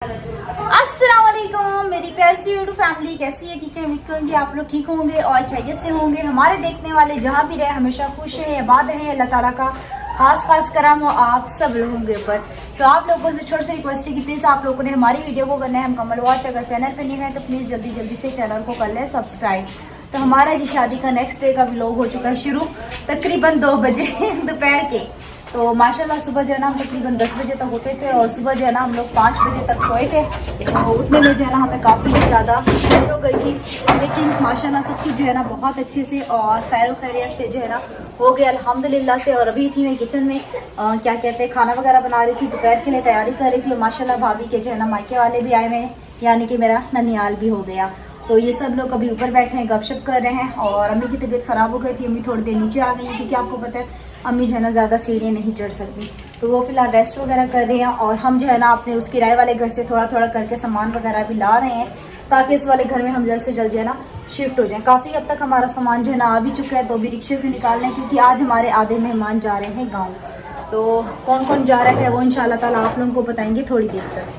अस्सलाम वालेकुम मेरी प्यारी सी यूट्यूब फैमिली, कैसी है? ठीक है, उम्मीद करूँगी आप लोग ठीक होंगे और खैरियत से होंगे। हमारे देखने वाले जहाँ भी रहे हमेशा खुश रहे, आबाद रहे। अल्लाह ताला का खास करम हो आप सब लोगों के ऊपर। सो आप लोगों से छोटी सी रिक्वेस्ट है कि प्लीज़ आप लोगों ने हमारी वीडियो को करना है हम कमल वॉच। अगर चैनल पर नहीं है तो प्लीज़ जल्दी से चैनल को कर लें सब्सक्राइब। तो हमारा जी शादी का नेक्स्ट डे का व्लॉग हो चुका है शुरू, तकरीबन 2 बजे दोपहर के। तो माशाल्लाह सुबह जो है ना हम तकरीबन 10 बजे तक होते थे और सुबह जो है ना हम लोग 5 बजे तक सोए थे। तो उठने में जो है ना हमें काफ़ी ज़्यादा देर हो गई थी, लेकिन माशाल्लाह सब कुछ जो है ना बहुत अच्छे से और खैर खैरियत से जो है ना हो गया अल्हम्दुलिल्लाह से। और अभी थी मैं किचन में क्या कहते हैं खाना वगैरह बना रही थी, दोपहर के लिए तैयारी कर रही थी। और माशाल्लाह भाभी के जो है ना मायके वाले भी आए हुए हैं, यानी कि मेरा ननियाल भी हो गया। तो ये सब लोग अभी ऊपर बैठे हैं, गपशप कर रहे हैं। और अम्मी की तबीयत ख़राब हो गई थी, अम्मी थोड़ी देर नीचे आ गई हैं क्योंकि आपको पता है अम्मी जो है ना ज़्यादा सीढ़ियाँ नहीं चढ़ सकती। तो वो फ़िलहाल रेस्ट वगैरह कर रहे हैं और हम जो है ना अपने उस किराए वाले घर से थोड़ा करके सामान वगैरह भी ला रहे हैं ताकि इस वाले घर में हम जल्द से जल्द जो है ना शिफ्ट हो जाएं। काफ़ी हद तक हमारा सामान जो है ना आ भी चुका है, तो अभी रिक्शे से निकाल रहे हैं क्योंकि आज हमारे आधे मेहमान जा रहे हैं गाँव। तो कौन कौन जा रहा है वो इंशाल्लाह ताला आप लोगों को बताएंगे थोड़ी देर तक।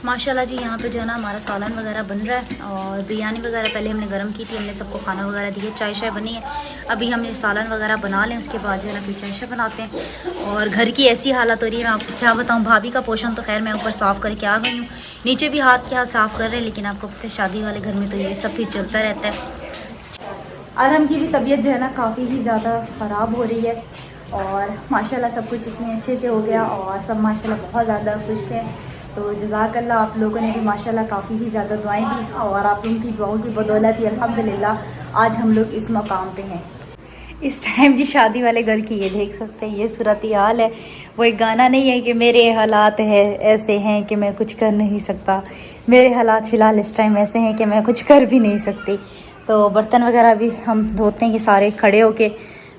माशाल्लाह जी यहाँ पे जो है ना हमारा सालन वगैरह बन रहा है और बिरयानी वगैरह पहले हमने गर्म की थी, हमने सबको खाना वगैरह दिया, चाय शाय बनी है। अभी हम ये सालन वगैरह बना लें, उसके बाद जो है ना फिर चाय शाय बनाते हैं। और घर की ऐसी हालत हो रही है, मैं आपको क्या बताऊँ। भाभी का पोषण तो खैर मैं ऊपर साफ़ करके आ गई हूँ, नीचे भी हाथ के हाथ साफ़ कर रहे हैं, लेकिन आपको पता है शादी वाले घर में तो ये सब फिर चलता रहता है। अरहम की भी तबीयत जो है ना काफ़ी ही ज़्यादा ख़राब हो रही है और माशाल्लाह सब कुछ इतने अच्छे से हो गया और सब माशाल्लाह बहुत ज़्यादा खुश है। तो जज़ाकल्लाह, आप लोगों ने भी माशाल्लाह काफ़ी ही ज़्यादा दुआएं दी और आप लोगों की दुआओं की बदौलत ही अल्हम्दुलिल्लाह आज हम लोग इस मकाम पे हैं। इस टाइम की शादी वाले घर की ये देख सकते हैं, ये सूरत हाल है। वो एक गाना नहीं है कि मेरे हालात है ऐसे हैं कि मैं कुछ कर नहीं सकता। मेरे हालात फ़िलहाल इस टाइम ऐसे हैं कि मैं कुछ कर भी नहीं सकती। तो बर्तन वगैरह भी हम धोते हैं ये सारे खड़े होके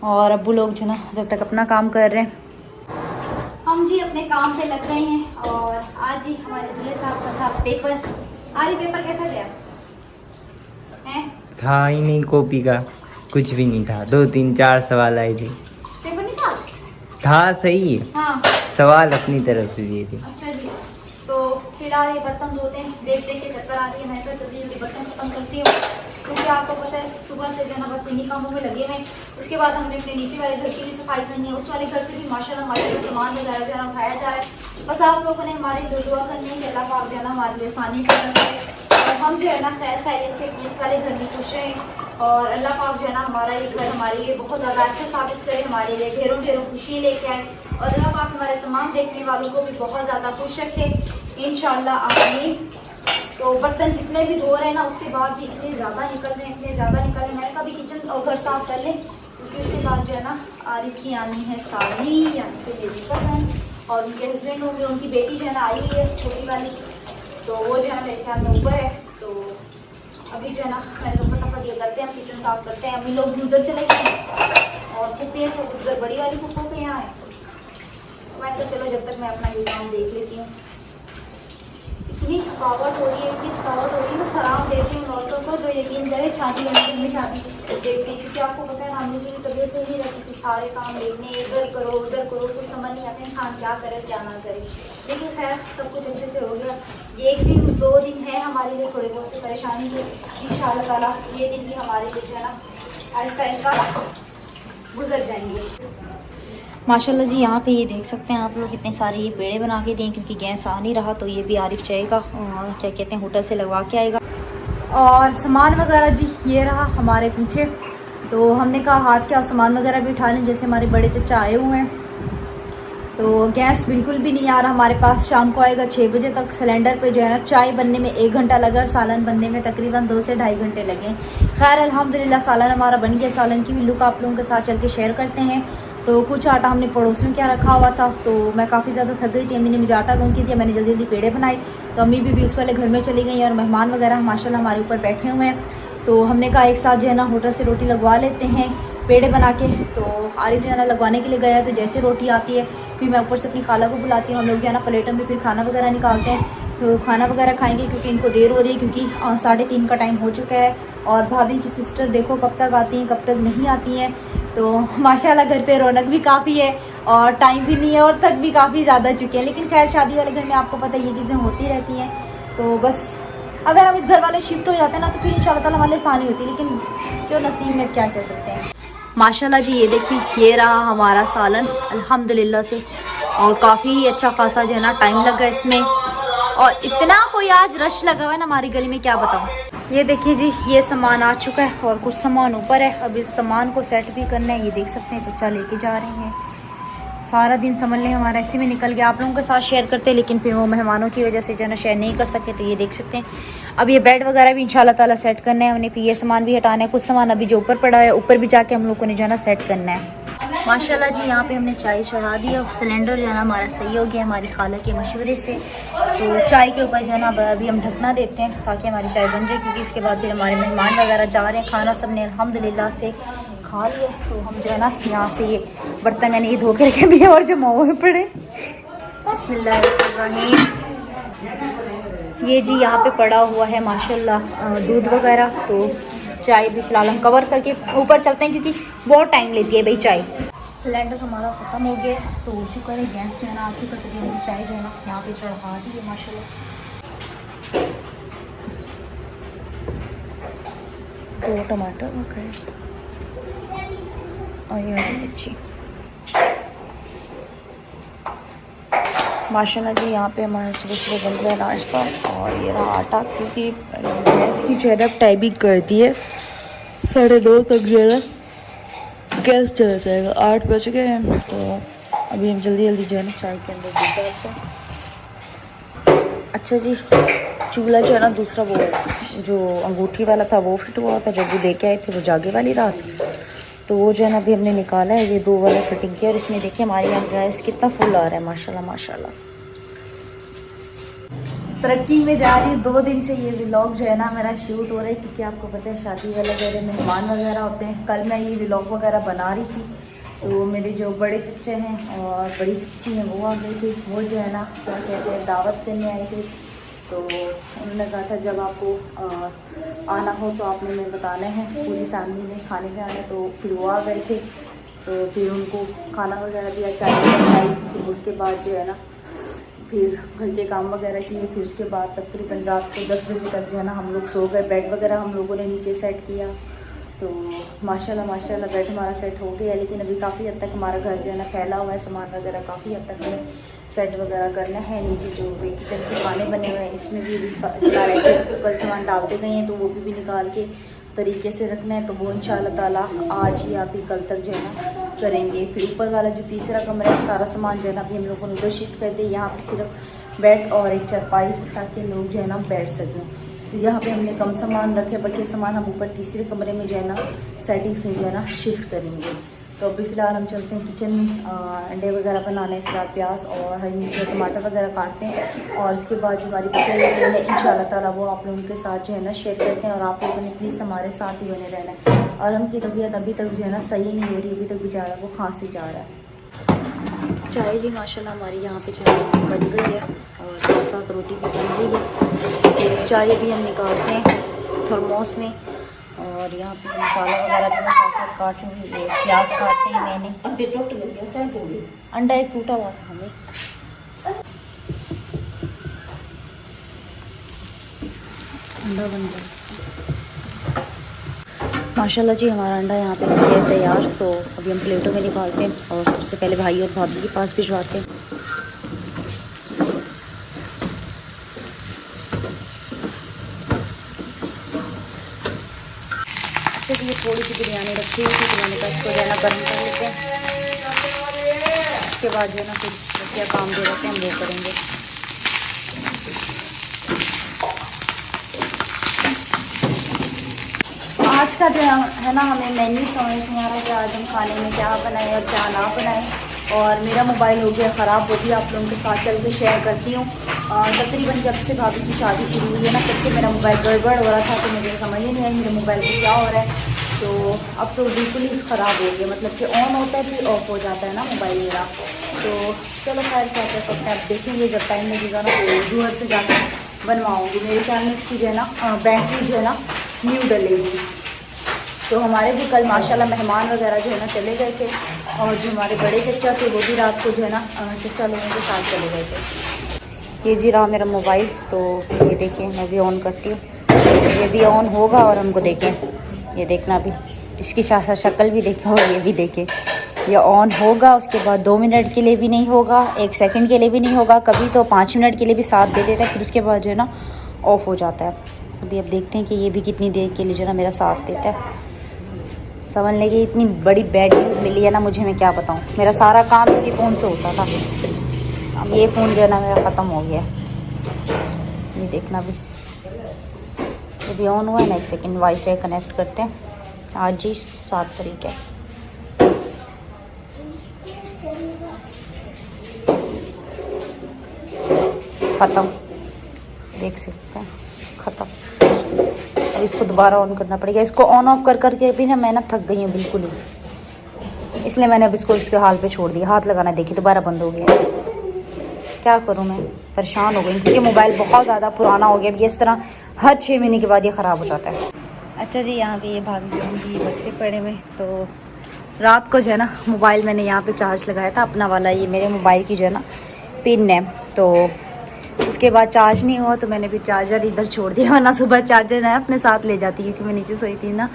और अब्बू लोग जो ना जब तक अपना काम कर रहे हैं, हम जी अपने काम पे लग गए हैं। और आज ही हमारे दूल्हे साहब का था पेपर। आज पेपर कैसा गया है? था ही नहीं, कॉपी का कुछ भी नहीं था, 2 3 4 सवाल आए थे। पेपर नहीं था? था सही, हाँ सवाल अपनी तरफ से दिए थे। अच्छा जी। तो फिलहाल ये बर्तन धोते हैं, देख के चक्कर आ रही है। मैं तो जल्दी बर्तन खत्म करती हूँ क्योंकि आपको पता है सुबह से जो ना बस इन्हीं कामों में लगे हुए। उसके बाद हमने अपने नीचे वाले घर की भी सफाई करनी है, उस वाले घर से भी माशाल्लाह सामान वगैरह जो है उठाया जा रहा है। बस आप लोगों ने हमारे लिए दुआ करनी है कि अल्लाह पाक जो है ना हमारे लिए आसानी कर और हम जो है ना खैर खैरियत से इस वाले घर में खुश रहें और अल्लाह पाक जो है ना हमारा ये घर हमारे लिए बहुत ज़्यादा अच्छा साबित करे, हमारे लिए ढेरों खुशी लेके आए और अल्लाह पाक हमारे तमाम देखने वालों को भी बहुत ज़्यादा खुश रखे इंशाल्लाह आमीन। तो बर्तन जितने भी धो रहे हैं ना उसके बाद भी इतने ज़्यादा निकल रहे हैं। मैं कभी किचन और घर साफ कर लें क्योंकि उसके बाद जो है ना आरिफ की आनी है साली, यानी कि मेरी कज़न, और उनके हस्बैंड होंगे, उनकी बेटी जो है ना आई हुई है छोटी वाली, तो वो जो है ना मेरे ख्याल में ऊपर है। तो अभी जो है ना मैंने तो फटाफट ये करते हैं, किचन साफ करते हैं। अम्मी लोग भी उधर चले गए और पुप्पी से उधर बड़ी वाली पुप्पो के यहाँ है। तो मैं तो चलो जब तक मैं अपना ये काम देख लेती हूँ। इतनी थकावट हो रही है, मैं सलाम देती हूँ औरतों को जो यकीन करे शादी में शादी देखती है क्योंकि आपको पता है ना अम्मी की तबीयत से नहीं रहती थी, सारे काम देखने इधर करो उधर करो, कुछ समझ नहीं आता इंसान क्या करे क्या ना करे। लेकिन खैर सब कुछ अच्छे से हो गया। ये 1 दिन 2 दिन है हमारे लिए थोड़ी बहुत सी परेशानी थी, इंशाअल्लाह ताला ये दिन भी हमारे लिए जो है ना आहिस्ता गुजर जाएंगे। माशाल्लाह जी यहाँ पे ये देख सकते हैं आप लोग कितने सारे ये पेड़े बना के दें क्योंकि गैस आ नहीं रहा, तो ये भी आरिफ जाएगा और क्या कहते हैं होटल से लगवा के आएगा। और सामान वगैरह जी ये रहा हमारे पीछे, तो हमने कहा हाथ के सामान वगैरह भी उठा लें, जैसे हमारे बड़े चचा आए हुए हैं। तो गैस बिल्कुल भी नहीं आ रहा हमारे पास, शाम को आएगा 6 बजे तक। सिलेंडर पे जो है ना चाय बनने में 1 घंटा लगा और सालन बनने में तकरीबन 2 से ढाई घंटे लगे। खैर अल्हम्दुलिल्लाह सालन हमारा बन गया। सालन की भी लुक आप लोगों के साथ चल के शेयर करते हैं। तो कुछ आटा हमने पड़ोसियों के यहाँ रखा हुआ था, तो मैं काफ़ी ज़्यादा थक गई थी, अम्मी ने मुझे आटा गूंद के दिया, मैंने जल्दी पेड़े बनाए। तो अम्मी भी उस वाले घर में चली गई और मेहमान वगैरह माशाल्लाह हमारे ऊपर बैठे हुए हैं। तो हमने कहा एक साथ जो है ना होटल से रोटी लगवा लेते हैं पेड़े बना के। तो आरिफ जो है ना लगवाने के लिए गया, तो जैसे रोटी आती है फिर मैं ऊपर से अपनी खाला को बुलाती हूँ। हम लोग जो है ना प्लेटों में फिर खाना वगैरह निकालते हैं, तो खाना वगैरह खाएंगे क्योंकि इनको देर हो रही है क्योंकि 3:30 का टाइम हो चुका है। और भाभी की सिस्टर देखो कब तक आती हैं कब तक नहीं आती हैं। तो माशाल्लाह घर पे रौनक भी काफ़ी है और टाइम भी नहीं है और थक भी काफ़ी ज़्यादा चुके हैं। लेकिन खैर शादी वाले घर में आपको पता है ये चीज़ें होती रहती हैं। तो बस अगर हम इस घर वाले शिफ्ट हो जाते हैं ना तो फिर इंशाल्लाह ताला हमारे लिए आसानी होती है, लेकिन जो नसीब में क्या कह सकते हैं। माशाल्लाह जी ये देखिए ये रहा हमारा सालन अल्हम्दुलिल्लाह से, और काफ़ी अच्छा खासा जो है ना टाइम लगा इसमें, और इतना कोई आज रश लगा हुआ है ना हमारी गली में क्या बताऊँ। ये देखिए जी ये सामान आ चुका है और कुछ सामान ऊपर है। अब इस सामान को सेट भी करना है। ये देख सकते हैं चचा लेके जा रहे हैं। सारा दिन समझ लें हमारा इसी में निकल गया। आप लोगों के साथ शेयर करते हैं लेकिन फिर वो मेहमानों की वजह से जो है ना शेयर नहीं कर सके। तो ये देख सकते हैं अब ये बेड वगैरह भी इंशाल्लाह ताला सेट करना है हमने। फिर ये सामान भी हटाना है। कुछ सामान अभी जो ऊपर पड़ा है ऊपर भी जाके हम लोगों ने जो है ना सेट करना है। माशाल्लाह जी यहाँ पे हमने चाय चढ़ा दी और सिलेंडर जो है ना हमारा सही हो गया हमारी खाला के मशवरे से। तो चाय के ऊपर जो है ना अभी हम ढकना देते हैं ताकि हमारी चाय बन जाए, क्योंकि इसके बाद फिर हमारे मेहमान वगैरह जा रहे हैं। खाना सब ने अल्हम्दुलिल्लाह से खा लिया। तो हम जो है ना यहाँ से ये बर्तन मैंने ये धो के रखे भी और जमा हुए पड़े। बिस्मिल्लाहिर्रहमानिर्रहीम। ये जी यहाँ पे पड़ा हुआ है माशाल्लाह दूध वगैरह। तो चाय भी फिलहाल हम कवर करके ऊपर चलते हैं क्योंकि बहुत टाइम लेती है भाई चाय। सिलेंडर हमारा ख़त्म हो गया तो शुक्र है गैस जो है ना आ चुका। तो हमने चाय जो है ना यहाँ पे चढ़ा दी है माशाल्लाह से। 2 टमाटर ओके और ये हरी मिर्ची। माशाल्लाह जी यहाँ पे हमारा सुबह सुबह बन गया नाश्ता। और ये रहा आटा, क्योंकि गैस की जो है ना टाइमिंग कर दी है 9:30 तक जो है ना गैस चला जाएगा। 8 बज गए हैं तो अभी हम जल्दी जल्दी जो है ना चाय के अंदर दूध डालते हैं। अच्छा जी चूल्हा जो है ना दूसरा वो जो अंगूठी वाला था वो फिट हुआ था जब वो लेके आए थे वो जागे वाली रात। तो वो जो है ना अभी हमने निकाला है। ये 2 वाला फिटिंग किया और इसमें देखिए हमारे यहाँ गैस कितना फुल आ रहा है माशाल्लाह माशाल्लाह। तरक्की में जा रही है। 2 दिन से ये व्लॉग जो है ना मेरा शूट हो रहा है क्योंकि आपको पता है शादी वगैरह मेहमान वगैरह होते हैं। कल मैं ये व्लॉग वगैरह बना रही थी तो मेरे जो बड़े चच्चे हैं और बड़ी चच्ची हैं वो आ गई थी। वो जो है ना क्या कहते हैं दावत करने आए थे। तो उन्होंने कहा था जब आपको आना हो तो आपने मैं बताना है, पूरी फैमिली ने खाने पे आना। तो फिर वो आ गए थे तो फिर उनको खाना वगैरह दिया, चाय बनाई। फिर उसके बाद जो है ना फिर घर के काम वगैरह किए। फिर उसके बाद तकरीबन रात को 10 बजे तक जो है ना हम लोग सो गए। बेड वगैरह हम लोगों ने नीचे सेट किया। तो माशाल्लाह माशाल्लाह बेड हमारा सेट हो गया। लेकिन अभी काफ़ी हद तक हमारा घर जो है ना फैला हुआ है। सामान वगैरह काफ़ी हद तक हमें सेट वगैरह करना है। नीचे जो भी किचन के खाने बने हुए हैं इसमें भी कल सामान डालते गए हैं तो वो भी निकाल के तरीके से रखना है। तो वो इंशाल्लाह ताला आज या फिर कल तक जो है ना करेंगे। फिर ऊपर वाला जो तीसरा कमरा है सारा सामान जो है ना अभी हम लोगों ने उधर शिफ्ट कर दिया। यहाँ पर सिर्फ बेड और एक चारपाई ताकि लोग जो है ना बैठ सकें। तो यहाँ पे हमने कम सामान रखे, बाकी सामान हम ऊपर तीसरे कमरे में जो है ना सेटिंग से जो है ना शिफ्ट करेंगे। तो अभी फ़िलहाल हम चलते हैं किचन में अंडे वगैरह बनाने। फिलहाल प्याज और हरी मिर्च और टमाटर वगैरह काटते हैं और उसके बाद जो हमारी पकड़ी है इंशाल्लाह ताला वो आप लोगों के साथ जो है ना शेयर करते हैं। और आप लोगों ने प्लीज़ हमारे साथ ही बने रहना है। और हमकी तबीयत अभी तक जो है ना सही नहीं हो रही, अभी तक बेचारा वो खांसी जा रहा है। चाय भी माशाल्लाह हमारी यहाँ पे जो है बन गई है और साथ साथ रोटी भी बन गई है। चाय भी हम निकालते हैं थर्मोस में। और यहाँ पे मसाला वगैरह भी मैं साथ साथ काट रही हूँ। ये प्याज काटते हैं मैंने। अंडे टूट गया चाय टूटी, अंडा एक टूटा हुआ था हमें। अंडा बन गया माशाल्लाह जी। हमारा अंडा यहाँ पे बन गया है तैयार। तो अभी हम प्लेटों में निकालते हैं और सबसे पहले भाई और भाभी के पास भिजवाते हैं। ये थोड़ी सी बिरयानी रखी हुई थी तो मैंने कहा इसको जो है ना गर्म कर लेते हैं। उसके बाद जो है ना फिर क्या काम दे रखे हैं हम वो करेंगे। आज का जो है ना हमें मेन्यू समझ नहीं आ रहा कि आज हम खाने में क्या बनाएं और क्या ना बनाएं। और मेरा मोबाइल हो गया ख़राब, वो भी आप लोगों के साथ चल के शेयर करती हूँ। तकरीबन जब से भाभी की शादी शुरू हुई है ना तब से मेरा मोबाइल गड़बड़ हो रहा था तो मुझे समझ ही नहीं आई मेरे मोबाइल को क्या हो रहा है। तो अब तो बिल्कुल ही ख़राब हो गया, मतलब कि ऑन होता है फिर ऑफ हो जाता है ना मोबाइल मेरा। तो चलो खैर क्या कर सकते हैं, अब देखेंगे जब टाइम लगेगा ना तो जूहर से जाकर बनवाऊँगी। मेरे ख्याल में इसकी जो है ना बैटरी जो है ना न्यू डलेगी। तो हमारे भी कल माशाल्लाह मेहमान वगैरह जो है ना चले गए थे, और जो हमारे बड़े चचा थे वो भी रात को जो है ना चचा लोगों के साथ चले गए थे। ये जी रहा मेरा मोबाइल, तो ये देखिए मैं भी ऑन करती हूँ, ये भी ऑन होगा और हमको देखें, ये देखना भी, इसकी शक्ल भी देखें और ये भी देखें, ये ऑन होगा, उसके बाद 2 मिनट के लिए भी नहीं होगा, 1 सेकंड के लिए भी नहीं होगा, कभी तो 5 मिनट के लिए भी साथ दे देता है, फिर उसके बाद जो है ना ऑफ़ हो जाता है। अभी अब देखते हैं कि ये भी कितनी देर के लिए जो है ना मेरा साथ देता है। समझ लेंगे इतनी बड़ी बैड न्यूज़ मिली है ना मुझे, मैं क्या बताऊँ, मेरा सारा काम इसी फ़ोन से होता था, अब ये फ़ोन जो है ना मेरा ख़त्म हो गया। ये देखना भी, ये भी ऑन हुआ है ना, 1 सेकंड, वाईफाई कनेक्ट करते हैं, आज ही 7 तारीख है। ख़त्म, देख सकते हैं, ख़त्म। अब इसको दोबारा ऑन करना पड़ेगा, इसको ऑन ऑफ कर करके भी ना मैं ना थक गई हूँ बिल्कुल ही, इसलिए मैंने अब इसको इसके हाल पे छोड़ दिया। हाथ लगाना देखिए दोबारा बंद हो गया, क्या करूँ मैं, परेशान हो गई क्योंकि मोबाइल बहुत ज़्यादा पुराना हो गया। अब ये इस तरह हर 6 महीने के बाद ये ख़राब हो जाता है। अच्छा जी, यहाँ पे ये भाभी जी बक्से पड़े हुए, तो रात को जो है ना मोबाइल मैंने यहाँ पे चार्ज लगाया था अपना वाला, ये मेरे मोबाइल की जो है ना पिन है, तो उसके बाद चार्ज नहीं हुआ तो मैंने भी चार्जर इधर छोड़ दिया, वरना सुबह चार्जर है अपने साथ ले जाती क्योंकि मैं नीचे सोई थी ना,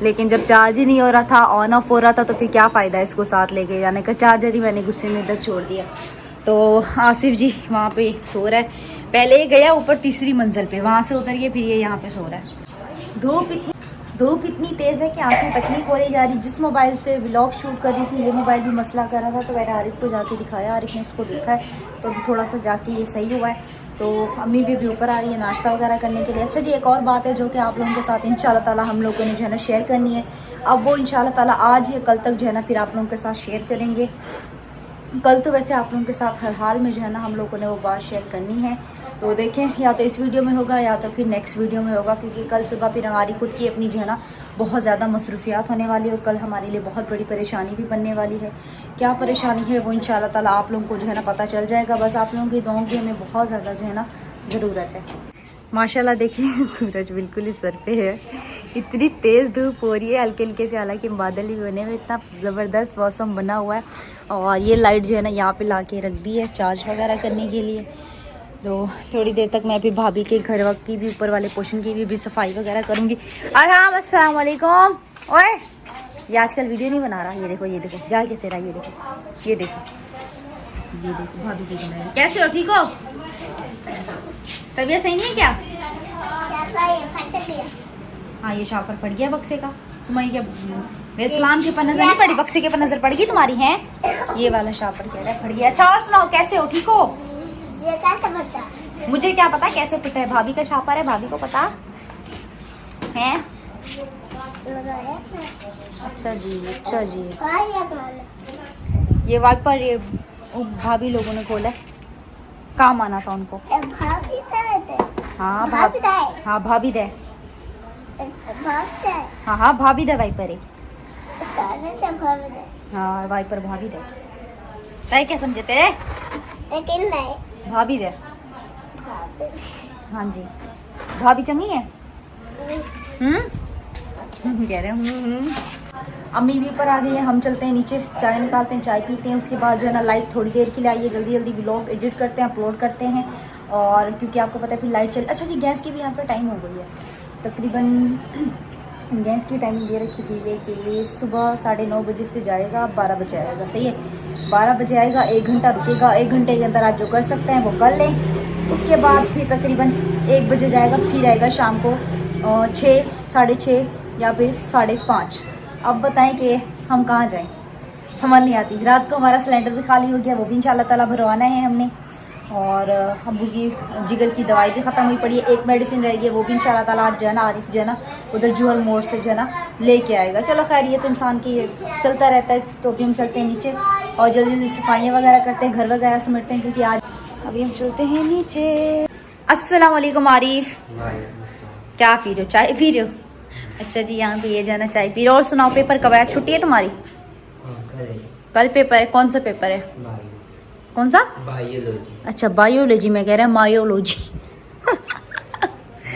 लेकिन जब चार्ज ही नहीं हो रहा था, ऑन ऑफ हो रहा था, तो फिर क्या फ़ायदा है इसको साथ लेके जाने का। चार्जर ही मैंने गुस्से में इधर छोड़ दिया। तो आसिफ जी वहाँ पे सो रहा है, पहले ही गया ऊपर 3री मंजिल पे, वहाँ से उतर के फिर ये यहाँ पे सो रहा है। धूप इतनी तेज़ है कि आंखें तक नहीं खोली जा रही। जिस मोबाइल से व्लॉग शूट कर रही थी ये मोबाइल भी मसला कर रहा था, तो मैंने आरिफ को जाके दिखाया, आरिफ ने इसको देखा है, तो अभी थोड़ा सा जाके ये सही हुआ है। तो अम्मी भी ऊपर आ रही है नाश्ता वगैरह करने के लिए। अच्छा जी, एक और बात है जो कि आप लोगों के साथ इंशाल्लाह ताला हम लोगों ने जो है ना शेयर करनी है, अब वो इंशाल्लाह ताला आज या कल तक जो है ना फिर आप लोगों के साथ शेयर करेंगे। कल तो वैसे आप लोगों के साथ हर हाल में जो है ना हम लोगों ने वो बात शेयर करनी है, तो देखें या तो इस वीडियो में होगा या तो फिर नेक्स्ट वीडियो में होगा, क्योंकि कल सुबह फिर हमारी खुद की अपनी जो है ना बहुत ज़्यादा मसरूफियात होने वाली है, और कल हमारे लिए बहुत बड़ी परेशानी भी बनने वाली है। क्या परेशानी है वो इंशाल्लाह ताला आप लोगों को जो है ना पता चल जाएगा। बस आप लोगों की दुआओं की हमें बहुत ज़्यादा जो है ना ज़रूरत है। माशाल्लाह देखिए सूरज बिल्कुल ही सर पे है, इतनी तेज़ धूप हो रही है, हल्के हल्के से, हालांकि बादल भी बने हुए, इतना ज़बरदस्त मौसम बना हुआ है। और ये लाइट जो है ना यहाँ पे ला के रख दी है चार्ज वगैरह करने के लिए। तो थोड़ी देर तक मैं भी भाभी के घर वक्त की भी ऊपर वाले पोर्शन की भी सफाई वगैरह करूँगी। और हाँ, अस्सलाम वालेकुम। ओए ये आजकल वीडियो नहीं बना रहा, ये देखो जा कैसे रहा, ये देखो भाभी जी बना रही। कैसे हो, ठीक हो, तबीयत सही नहीं है क्या? हाँ, ये शापर पड़ गया बक्से का। तुम्हारी क्या मेरे सलाम के पर नजर नहीं पड़ी, बक्से के पर नजर पड़ गई तुम्हारी है? ये वाला शापर कह रहा है पड़ गया। अच्छा और सुनाओ, कैसे हो, ठीक हो? मुझे क्या पता कैसे पिटा है, भाभी का शापर है, भाभी को पता है। अच्छा जी, ये वाइपर ये भाभी लोगों ने खोला है, काम आना था उनको। हाँ भाभी दे, हाँ भाभी दे वाइपर है, हाँ वाइपर भाभी दे। तय क्या समझे थे? भाभी दे, हाँ जी, भाभी चंगी है। कह रहे हैं अम्मी भी ऊपर आ गई है, हम चलते हैं नीचे, चाय निकालते हैं, चाय पीते हैं, उसके बाद जो है ना लाइट थोड़ी देर के लिए आई है, जल्दी व्लॉग एडिट करते हैं, अपलोड करते हैं। और क्योंकि आपको पता है फिर लाइट चल। अच्छा जी, गैस की भी यहाँ पर टाइम हो गई है, तकरीबन गैस की टाइमिंग ये रखी गई है कि सुबह 9:30 बजे से जाएगा, 12 बजे आएगा। सही है, 12 बजे आएगा, 1 घंटा रुकेगा, 1 घंटे के अंदर आप जो कर सकते हैं वो कर लें। उसके बाद फिर तकरीबन 1 बजे जाएगा, फिर आएगा शाम को 6, 6:30 या फिर 5:30। अब बताएं कि हम कहाँ जाएं, समझ नहीं आती। रात को हमारा सिलेंडर भी खाली हो गया, वो भी इंशाल्लाह ताला भरवाना है हमने। और अबू की जिगर की दवाई भी ख़त्म हुई पड़ी है, एक मेडिसिन रह गई है, वो भी इंशाल्लाह ताला आज जो है ना आरिफ जो है ना उधर जूहल मोड़ से जो है ना लेके आएगा। चलो खैर, ये तो इंसान की चलता रहता है। तो अभी हम चलते हैं नीचे और जल्दी सफाइयाँ वगैरह करते हैं, घर वगैरह समेटते हैं, क्योंकि आज अभी हम चलते हैं नीचे। अस्सलाम वालेकुम आरिफ, क्या पी रहे हो, चाय पी रहे हो? अच्छा जी, यहाँ पे ये जाना चाय पी रहे हो। और सुनाओ, पेपर कब है? छुट्टी है तुम्हारी? कल पेपर है। कौन सा पेपर है? कौन सा? बायोलॉजी। अच्छा बायोलॉजी, मैं कह रहा मायोलॉजी।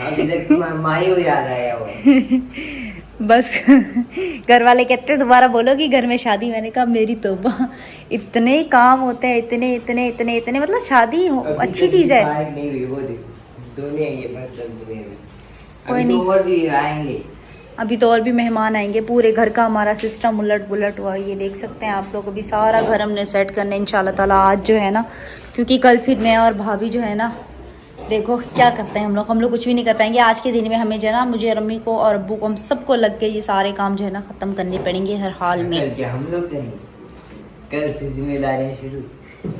अभी तक मायो याद आया वो। बस घर वाले कहते हैं दोबारा बोलोगी घर में शादी, मैंने कहा मेरी तौबा, इतने काम होते हैं, इतने इतने इतने इतने, मतलब शादी अच्छी चीज है। नहीं हुई वो देखो दुनिया ये बर्तन धुले हुए। कोई अभी नहीं। तो और भी आएंगे। अभी तो और भी मेहमान आएंगे, पूरे घर का हमारा सिस्टम उलट पुलट हुआ, ये देख सकते हैं आप लोग। अभी सारा घर हमने सेट करने इंशाल्लाह ताला आज जो है ना, क्योंकि कल फिर मैं और भाभी जो है ना, देखो क्या करते हैं हम लोग कुछ भी नहीं कर पाएंगे। आज के दिन में हमें जो है ना, मुझे और अम्मी को और अब्बू को, हम सबको लग के ये सारे काम जो है ना ख़त्म करने पड़ेंगे हर हाल में। कल क्या हम लोग करेंगे? कल से जिम्मेदारियां शुरू।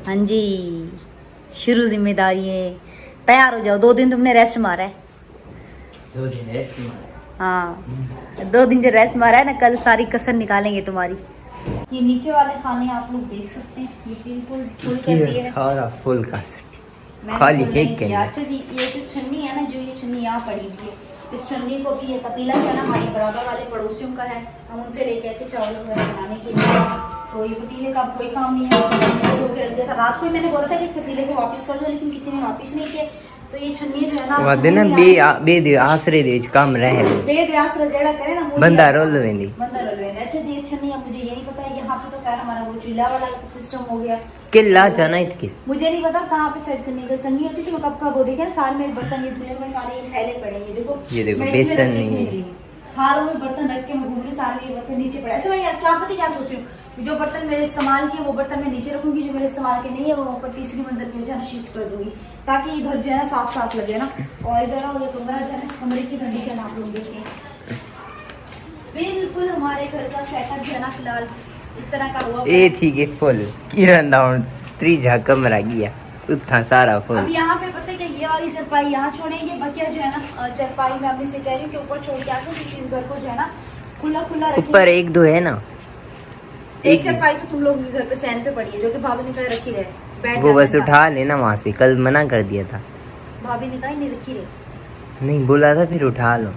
हाँ जी, शुरू जिम्मेदारी है। तैयार हो जाओ, 2 दिन तुमने रेस्ट मारा है। 2 दिन रेस्ट मारा। हाँ, 2 दिन जो रेस्ट मारा है ना, कल सारी कसर निकालेंगे तुम्हारी। ये नीचे वाले खाने आप लोग देख सकते हैं, ये बिल्कुल फुल कर दिए हैं। सारा फुल का सकती मैंने खाली फुल नहीं एक के किया। अंदर। अच्छा जी, ये जो छन्नी है ना, जो ये छन्नी यहाँ पड़ी हुई है, इस छन्नी को भी, ये तपीला जो है ना हमारे बराबर वाले पड़ोसियों का है, हम उनसे लेके आए थे चावल वगैरह बनाने के लिए। तो ये पतीले का अब कोई काम नहीं है, धो के रख दिया था। रात को ही मैंने बोला था कि इस तपीले को वापस कर दो, लेकिन किसी ने वापस नहीं किया। तो ये छन्नी जो है ना, वादे ना बे दे आसरे दे काम रहे दे दे आसरा जेड़ा करे ना, बंदा रोल वेंदी। बंदा रोल वेंदी। अच्छा जी, ये छन्नी, अब मुझे ये नहीं पता है, यहाँ पे तो खैर हमारा वो चूल्हा वाला सिस्टम हो गया। किल्ला जाना इसके मुझे नहीं पता कहाँ पे सेट करनी होती थी। मैं कब वो देखे ना, सारे मेरे बर्तन ये धुले में सारे ये फैले पड़े हैं। ये देखो मैं इसमें बेसन रख के नहीं घूम है। रही हूँ। थालों में बर्तन रख के मैं घूम रही हूँ, सारे मेरे बर्तन नीचे पड़े। अच्छा मैं यार क्या पता क्या सोच रही हूँ, जो बर्तन मेरे इस्तेमाल के वो बर्तन मैं नीचे रखूंगी, जो मेरे इस्तेमाल के नहीं है वो ऊपर तीसरी मंजिल पे जो है ना शिफ्ट कर दूंगी, ताकि घर जो है ना साफ साफ लगे ना। और इधर आओ, ये कमरा जो है ना, इस कमरे की कंडीशन आप लोग देखिए, बिल्कुल हमारे घर का सेटअप जो है ना फिलहाल इस तरह का हुआ। ए ठीक है फुल किरण दाउन 3 झकम रह गया उठा सारा अब फुल। यहाँ पे पता है कि ये वाली चरपाई यहाँ छोड़ेंगे, बकिया जो है ना चरपाई मैं अम्मी से कह रही हूँ कि ऊपर छोड़ के आते हैं, इस घर को जो है ना खुला खुला रखेंगे। ऊपर 1-2 है ना, एक चरपाई तो तुम लोगों के घर पे सहन पे पड़ी है, जो कि भाभी ने कहा रखी रहे, बैठ वो जाते बस हैं उठा लेना वहाँ से, कल मना कर दिया था। साथ। भाभी ने कहा ही नहीं रखी रहे। नहीं बोला था फिर उठा लो।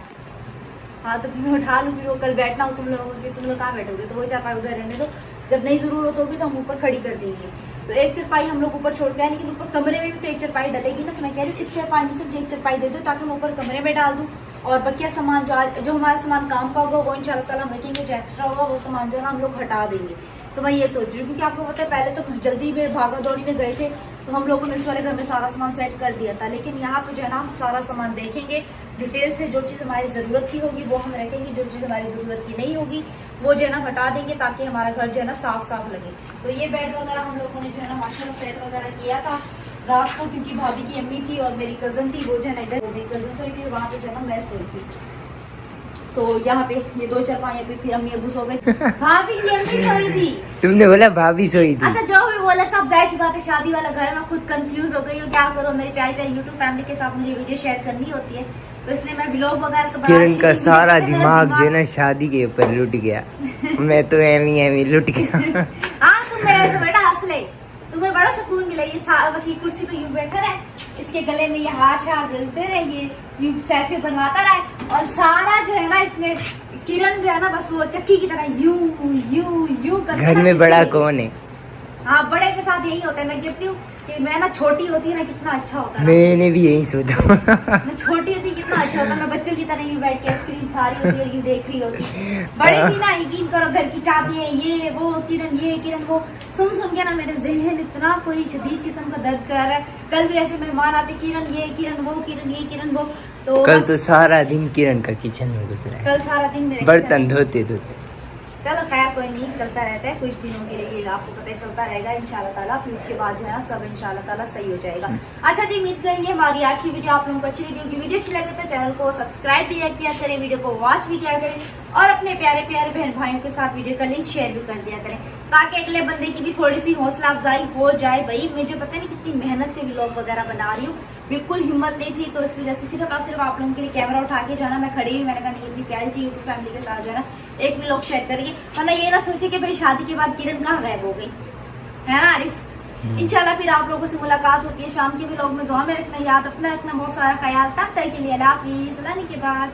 हाँ तो फिर मैं उठा लूँ, फिर वो कल बैठना हो तुम लोगों के, तुम लोग कहाँ बैठोगे, तो वो चरपाई उधर रहने दो, जब नहीं जरूरत होगी तो हम ऊपर खड़ी कर देंगे। तो एक चरपाई हम लोग ऊपर छोड़ के आए, लेकिन ऊपर कमरे में भी तो एक चरपाई डलेगी ना। तो मैं कह रही हूँ इस चरपाई में सिर्फ एक चरपाई दे दो, ताकि मैं ऊपर कमरे में डाल दूँ, और बकिया सामान जो हमारा सामान काम का होगा वो इंशाल्लाह ताला हम रखेंगे, जो एक्स्ट्रा होगा वो सामान जो है ना हम लोग हटा देंगे। तो मैं ये सोच रही हूँ, क्योंकि आपको पता है पहले तो जल्दी में भागा दौड़ी में गए थे, तो हम लोगों ने इस वाले घर में सारा सामान सेट कर दिया था। लेकिन यहाँ पे जो है ना हम सारा सामान देखेंगे डिटेल से, जो चीज़ हमारी ज़रूरत की होगी वो हम रखेंगे, जो चीज़ हमारी ज़रूरत की नहीं होगी वो जो है ना हटा देंगे, ताकि हमारा घर जो है ना साफ साफ लगे। तो ये बेड वगैरह हम लोगों ने जो है ना माशाल्लाह सेट वगैरह किया था रात को, क्योंकि भाभी की अम्मी थी और मेरी कज़न थी, वो जो है ना इधर मेरी कज़न सोई थी, वहाँ पे जो है ना मैं सोई थी। तो यहाँ पे ये 2 चरपाइयाँ पे फिर अम्मी अबू सो गई, भाभी की अम्मी सोई थी। तुमने बोला भाभी सोई थी। अच्छा जो भी बोला था, अब जाहिर सी बात है शादी वाला घर में खुद कंफ्यूज हो गई हूँ, क्या करो, मेरी प्यारी प्यारी यूट्यूब फैमिली के साथ मुझे वीडियो शेयर करनी होती है, तो इसलिए मैं व्लॉग वगैरह तो बना किरण रही का थी, सारा लेकिन मेरा दिमाग जो है ना शादी के ऊपर लुट गया। मैं तो एमी लुट गया। हाँ तुम मेरे तो बेटा हंस ले, तुम्हें बड़ा सुकून मिला। ये बस ये कुर्सी पे यूं बैठा रहे, इसके गले में ये हार शार डलते रहे, ये यूं सेल्फी बनवाता रहे, और सारा जो है ना इसमें किरण जो है ना बस वो चक्की की तरह यूं यूं यूं करके घर ना में बड़ा पिसती है। कौन है? हाँ बड़े के साथ यही होता है। मैं कहती हूँ कि मैं ना छोटी होती है ना कितना अच्छा होता है। मैंने भी यही सोचा। मैं छोटी होती कितना अच्छा होता, मैं बच्चों की तरह यूं बैठ के आइसक्रीम खा रही होती और यूं देख रही होती। बड़ी थी ना, यकीन करो, घर की चाबी है, ये वो किरण वो सुन के ना मेरे जहन इतना कोई शदीद किस्म का दर्द कर रहा है। कल भी ऐसे मेहमान आते, किरण ये किरण वो, किरण ये किरण वो। तो कल तो सारा दिन किरण का किचन में गुजरा है, कल सारा दिन मेरे बर्तन धोते धोते। चलो खैर कोई नहीं, चलता रहता है, कुछ दिनों के लिए आपको पता है चलता रहेगा इंशाल्लाह ताला, फिर उसके बाद जो है ना सब इंशाल्लाह ताला सही हो जाएगा। अच्छा जी, उम्मीद करेंगे हमारी आज की वीडियो आप लोगों को अच्छी लगी होगी। वीडियो अच्छी लगे तो चैनल को सब्सक्राइब भी किया करें, वीडियो को वॉच भी किया करें, और अपने प्यारे प्यारे बहन भाइयों के साथ वीडियो का लिंक शेयर भी कर दिया करें, ताकि अगले बंदे की भी थोड़ी सी हौसला अफजाई हो जाए। भाई मुझे पता नहीं कितनी मेहनत से व्लॉग वगैरह बना रही हूँ, बिल्कुल हिम्मत नहीं थी, तो इस वजह से सिर्फ आप लोगों के लिए कैमरा उठा के जाना, मैं खड़ी हुई, मैंने कहा नहीं इतनी प्यारी सी यूट्यूब फैमिली के साथ जो है ना एक व्लॉग शेयर करेंगे, वरना ये ना सोचे कि भाई शादी के बाद किरण कहाँ गायब हो गई, है ना आरिफ। इंशाल्लाह फिर आप लोगों से मुलाकात होती है शाम के व्लॉग में। दुआ में रखना, याद अपना रखना, बहुत सारा ख्याल। तब तक के लिए अल्लाह हाफिज़, के बाद।